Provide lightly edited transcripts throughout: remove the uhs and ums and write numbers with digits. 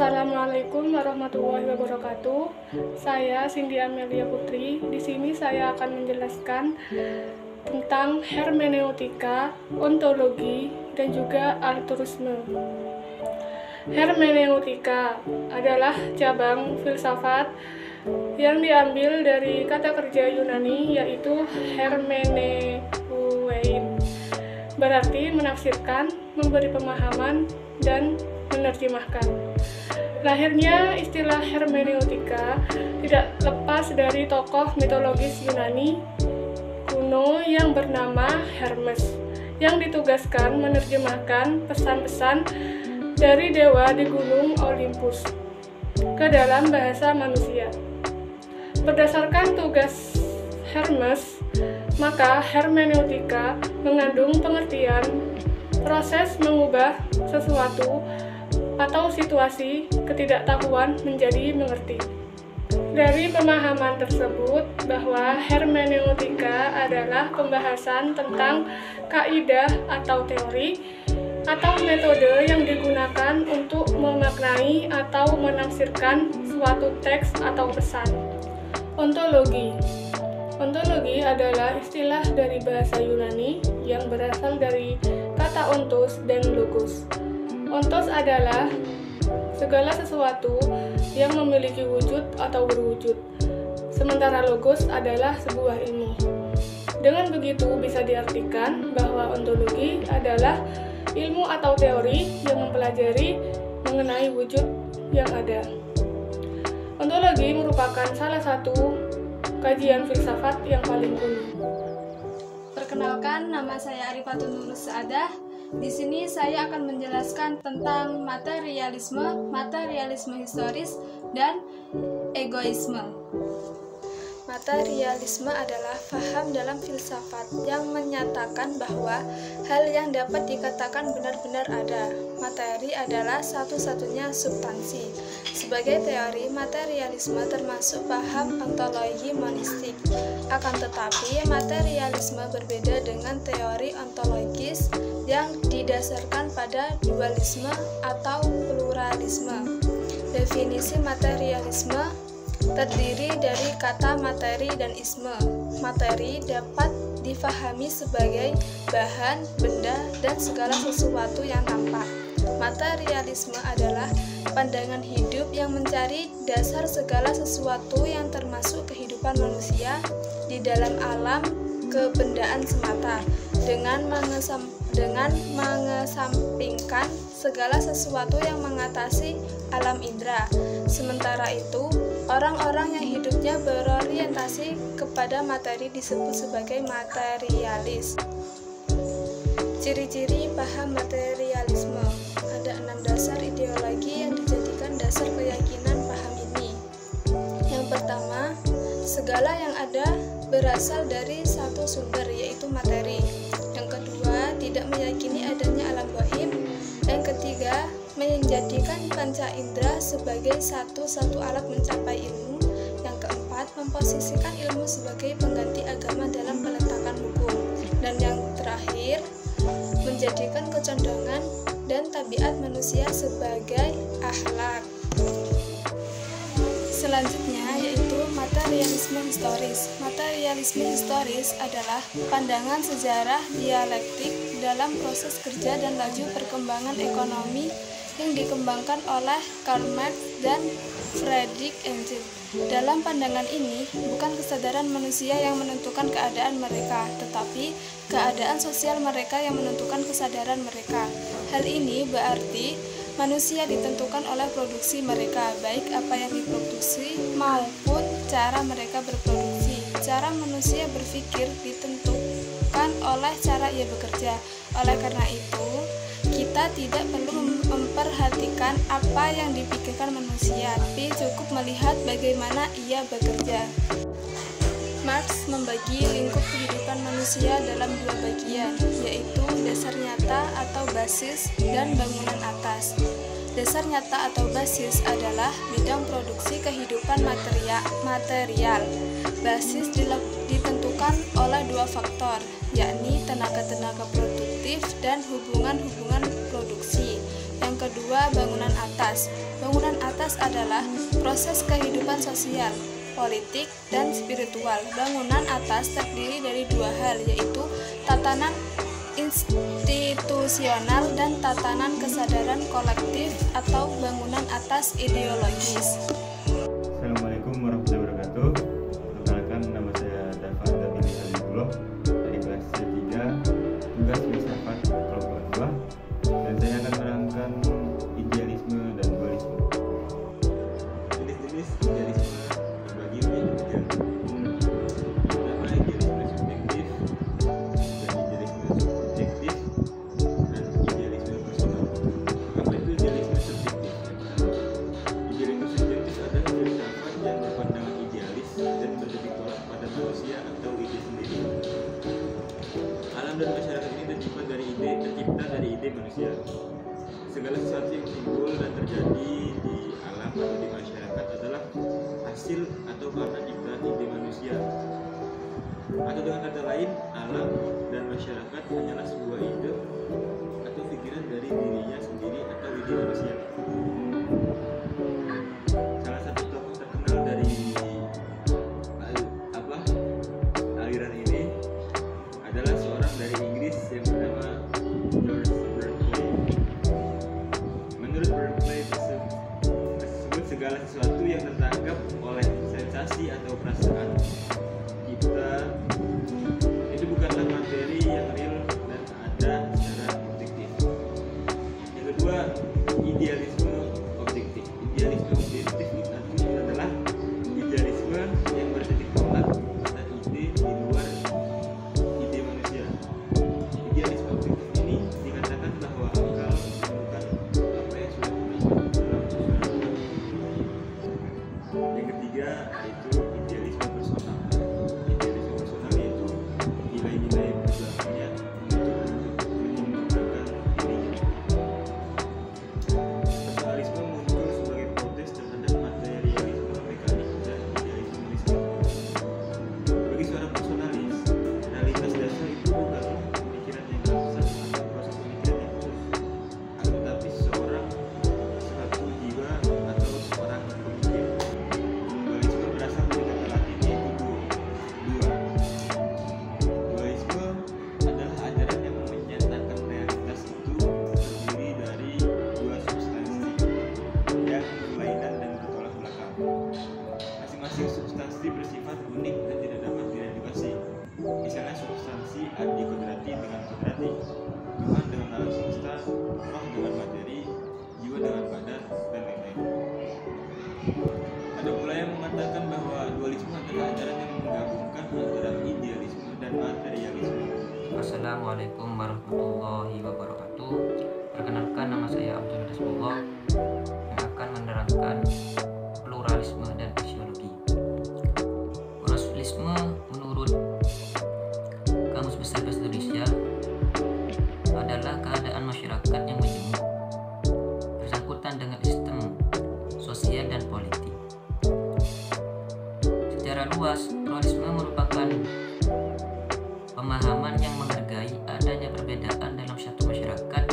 Assalamualaikum warahmatullahi wabarakatuh. Saya Cindy Amelia Putri. Di sini saya akan menjelaskan tentang hermeneutika, ontologi, dan juga altruisme. Hermeneutika adalah cabang filsafat yang diambil dari kata kerja Yunani yaitu hermeneuein. Berarti menafsirkan, memberi pemahaman, dan menerjemahkan. Lahirnya istilah hermeneutika tidak lepas dari tokoh mitologis Yunani kuno yang bernama Hermes, yang ditugaskan menerjemahkan pesan-pesan dari dewa di gunung Olympus ke dalam bahasa manusia. Berdasarkan tugas Hermes, maka hermeneutika mengandung pengertian proses mengubah sesuatu atau situasi ketidaktahuan menjadi mengerti. Dari pemahaman tersebut bahwa hermeneutika adalah pembahasan tentang kaidah atau teori atau metode yang digunakan untuk memaknai atau menafsirkan suatu teks atau pesan. Ontologi. Ontologi adalah istilah dari bahasa Yunani yang berasal dari kata ontos dan logos. Ontos adalah segala sesuatu yang memiliki wujud atau berwujud, sementara logos adalah sebuah ilmu. Dengan begitu bisa diartikan bahwa ontologi adalah ilmu atau teori yang mempelajari mengenai wujud yang ada. Ontologi merupakan salah satu kajian filsafat yang paling kuno. Perkenalkan, nama saya Arifatun Nurus Saadah. Di sini saya akan menjelaskan tentang materialisme historis, dan egoisme. Materialisme adalah paham dalam filsafat yang menyatakan bahwa hal yang dapat dikatakan benar-benar ada. Materi adalah satu-satunya substansi. Sebagai teori, materialisme termasuk paham ontologi monistik. Akan tetapi, materialisme berbeda dengan teori ontologis yang didasarkan pada dualisme atau pluralisme. Definisi materialisme terdiri dari kata materi dan isme. Materi dapat difahami sebagai bahan, benda, dan segala sesuatu yang tampak. Materialisme adalah pandangan hidup yang mencari dasar segala sesuatu yang termasuk kehidupan manusia di dalam alam kebendaan semata, dengan mengesampingkan segala sesuatu yang mengatasi alam indera. Sementara itu, orang-orang yang hidupnya berorientasi kepada materi disebut sebagai materialis. Ciri-ciri paham materialisme. Ada 6 dasar ideologi yang dijadikan dasar keyakinan paham ini. Yang pertama, segala yang ada berasal dari satu sumber, yaitu materi. Yang kedua, tidak meyakini adanya alam gaib. Yang ketiga, menjadikan panca indera sebagai satu-satu alat mencapai ilmu. Yang keempat, memposisikan ilmu sebagai pengganti agama dalam peletakan hukum. Dan yang terakhir, menjadikan kecondongan dan tabiat manusia sebagai akhlak. Selanjutnya yaitu materialisme historis. Materialisme historis adalah pandangan sejarah dialektik dalam proses kerja dan laju perkembangan ekonomi yang dikembangkan oleh Karl Marx dan Friedrich Engels. Dalam pandangan ini, bukan kesadaran manusia yang menentukan keadaan mereka, tetapi keadaan sosial mereka yang menentukan kesadaran mereka. Hal ini berarti manusia ditentukan oleh produksi mereka, baik apa yang diproduksi maupun cara mereka berproduksi. Cara manusia berpikir ditentukan oleh cara ia bekerja. Oleh karena itu, kita tidak perlu memperhatikan apa yang dipikirkan manusia, tapi cukup melihat bagaimana ia bekerja. Marx membagi lingkup kehidupan manusia dalam 2 bagian, yaitu dasar nyata atau basis dan bangunan atas. Dasar nyata atau basis adalah bidang produksi kehidupan material. Basis ditentukan oleh 2 faktor, yakni tenaga-tenaga produktif dan hubungan-hubungan produksi. Yang Yang kedua, bangunan atas. Bangunan atas adalah proses kehidupan sosial, politik, dan spiritual. Bangunan atas terdiri dari dua hal, yaitu tatanan institusional dan tatanan kesadaran kolektif atau bangunan atas ideologis. Assalamualaikum warahmatullahi wabarakatuh. Perkenalkan, nama saya Dafar Dabili Halibullah dari kelas C3, tugas filsafat kelompok 2, dan saya akan menerangkan idealisme dan dualisme. Jenis-jenis idealisme terbagi menjadi tiga. Pertama, idealisme subjektif, dan idealisme subjektif, dan idealisme personal. Apa itu idealisme subjektif? Idealisme subjektif adalah filsafat yang berpandangan idealis dan bertitik tolak pada manusia atau ide sendiri. Alam dan masyarakat ini tercipta dari ide manusia. Segala sesuatu yang timbul dan terjadi di alam atau di masyarakat adalah hasil atau karena ciptaan ide manusia. Atau dengan kata lain, alam dan masyarakat hanyalah sebuah ide atau pikiran dari dirinya sendiri atau ide manusia. Salah satu tokoh terkenal dari aliran ini adalah seorang dari Inggris yang bernama George Berkeley. Menurut Berkeley tersebut segala sesuatu yang tertangkap oleh sensasi atau perasaan kita itu bukanlah materi yang real dan ada secara objektif. Yang kedua, idealisme objektif. Idealisme objektif itu adalah idealisme yang bertitik tolak pada ide di luar ide manusia. Idealisme objektif ini dikatakan bahwa akal menemukan apa yang sudah terlibat dalam susunan. Yang ketiga yaitu idealisme personal. Idealisme personal yaitu nilai-nilai perjuangannya untuk menyempurnakan dirinya. Personalisme muncul sebagai protes terhadap materialisme mekanik dan idealisme. Bagi seorang personalis, realitas dasar itu bukanlah pemikiran yang abstrak atau proses pemikiran yang khusus, akan tetapi seorang suatu jiwa atau seorang pemikir. Dualisme berasal dari kata Latin yaitu dua. Dualisme adalah ajaran yang menyatakan realitas itu terdiri dari dua substansi yang berlainan dan bertolak belakang. Masing-masing substansi bersifat unik dan tidak dapat diredukasi. Misalnya substansi adi kodrati dengan kodrati, Tuhan dengan alam semesta, roh dengan materi, jiwa dengan badan, dan lain-lain. Ada pula yang mengatakan bahwa dualisme adalah ajaran yang menggabungkan antara idealisme dan materialisme. Assalamualaikum warahmatullahi wabarakatuh. Perkenalkan, nama saya Abdul Nasrullah yang akan menerangkan pluralisme dan aksiologi. Pluralisme menurut Kamus Besar Bahasa Indonesia adalah keadaan masyarakat yang majemuk bersangkutan dengan sistem sosial dan politik. Secara luas, pluralisme merupakan pemahaman yang menghargai adanya perbedaan dalam satu masyarakat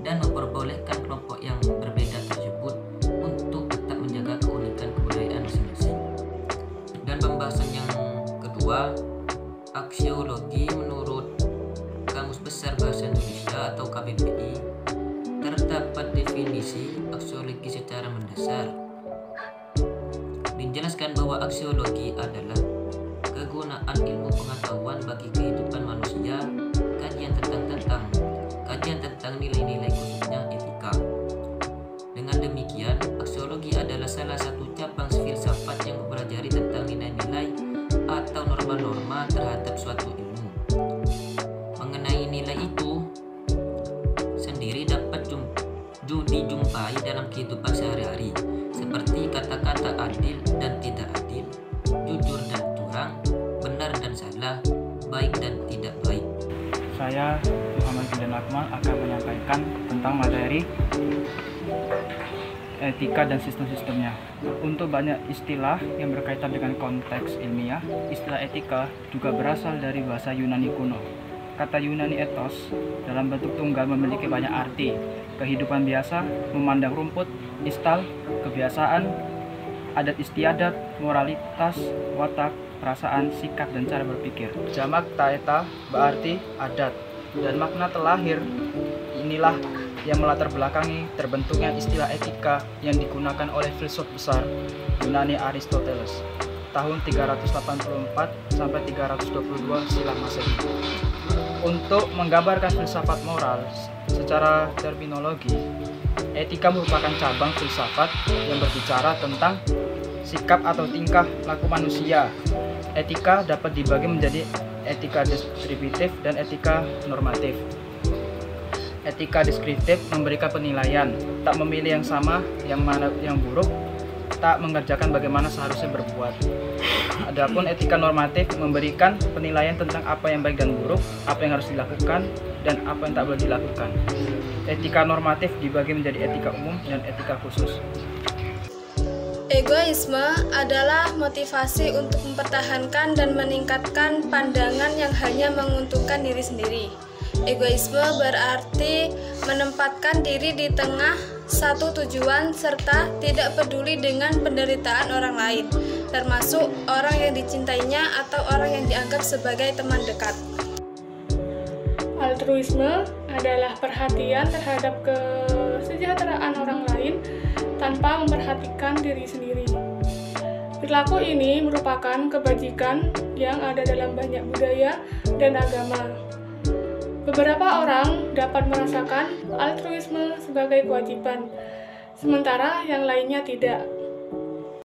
dan memperbolehkan kelompok yang berbeda tersebut untuk tetap menjaga keunikan kebudayaan masing-masing. Dan pembahasan yang kedua, aksiologi menurut Kamus Besar Bahasa Indonesia atau KBBI, terdapat definisi aksiologi secara mendasar. Dijelaskan bahwa aksiologi adalah kegunaan ilmu pengetahuan bagi kehidupan manusia, kajian tentang nilai-nilai khususnya etika. Dengan demikian, aksiologi adalah salah satu cabang filsafat yang mempelajari tentang nilai-nilai atau norma-norma terhadap suatu ilmu. Mengenai nilai itu sendiri dapat dijumpai dalam kehidupan sehari-hari, seperti kata-kata adil dan tidak adil, jujur dan curang, benar dan salah, baik dan tidak baik. Saya Muhammad Fidan Akmal akan menyampaikan tentang materi etika dan sistem-sistemnya. Untuk banyak istilah yang berkaitan dengan konteks ilmiah, istilah etika juga berasal dari bahasa Yunani kuno. Kata Yunani ethos dalam bentuk tunggal memiliki banyak arti, kehidupan biasa, memandang rumput, istal, kebiasaan, adat istiadat, moralitas, watak, perasaan, sikap, dan cara berpikir. Jamak taeta berarti adat, dan makna terlahir inilah yang melatar belakangi terbentuknya istilah etika yang digunakan oleh filsuf besar Yunani Aristoteles tahun 384 sampai 322 silam Masehi. Untuk menggambarkan filsafat moral secara terminologi, etika merupakan cabang filsafat yang berbicara tentang sikap atau tingkah laku manusia. Etika dapat dibagi menjadi etika deskriptif dan etika normatif. Etika deskriptif memberikan penilaian, tak memilih yang sama, yang mana yang buruk, tak mengerjakan bagaimana seharusnya berbuat. Adapun etika normatif memberikan penilaian tentang apa yang baik dan buruk, apa yang harus dilakukan, dan apa yang tak boleh dilakukan. Etika normatif dibagi menjadi etika umum dan etika khusus. Egoisme adalah motivasi untuk mempertahankan dan meningkatkan pandangan yang hanya menguntungkan diri sendiri. Egoisme berarti menempatkan diri di tengah satu tujuan serta tidak peduli dengan penderitaan orang lain, termasuk orang yang dicintainya atau orang yang dianggap sebagai teman dekat. Altruisme adalah perhatian terhadap kesejahteraan orang lain tanpa memperhatikan diri sendiri. Perilaku ini merupakan kebajikan yang ada dalam banyak budaya dan agama. Beberapa orang dapat merasakan altruisme sebagai kewajiban, sementara yang lainnya tidak.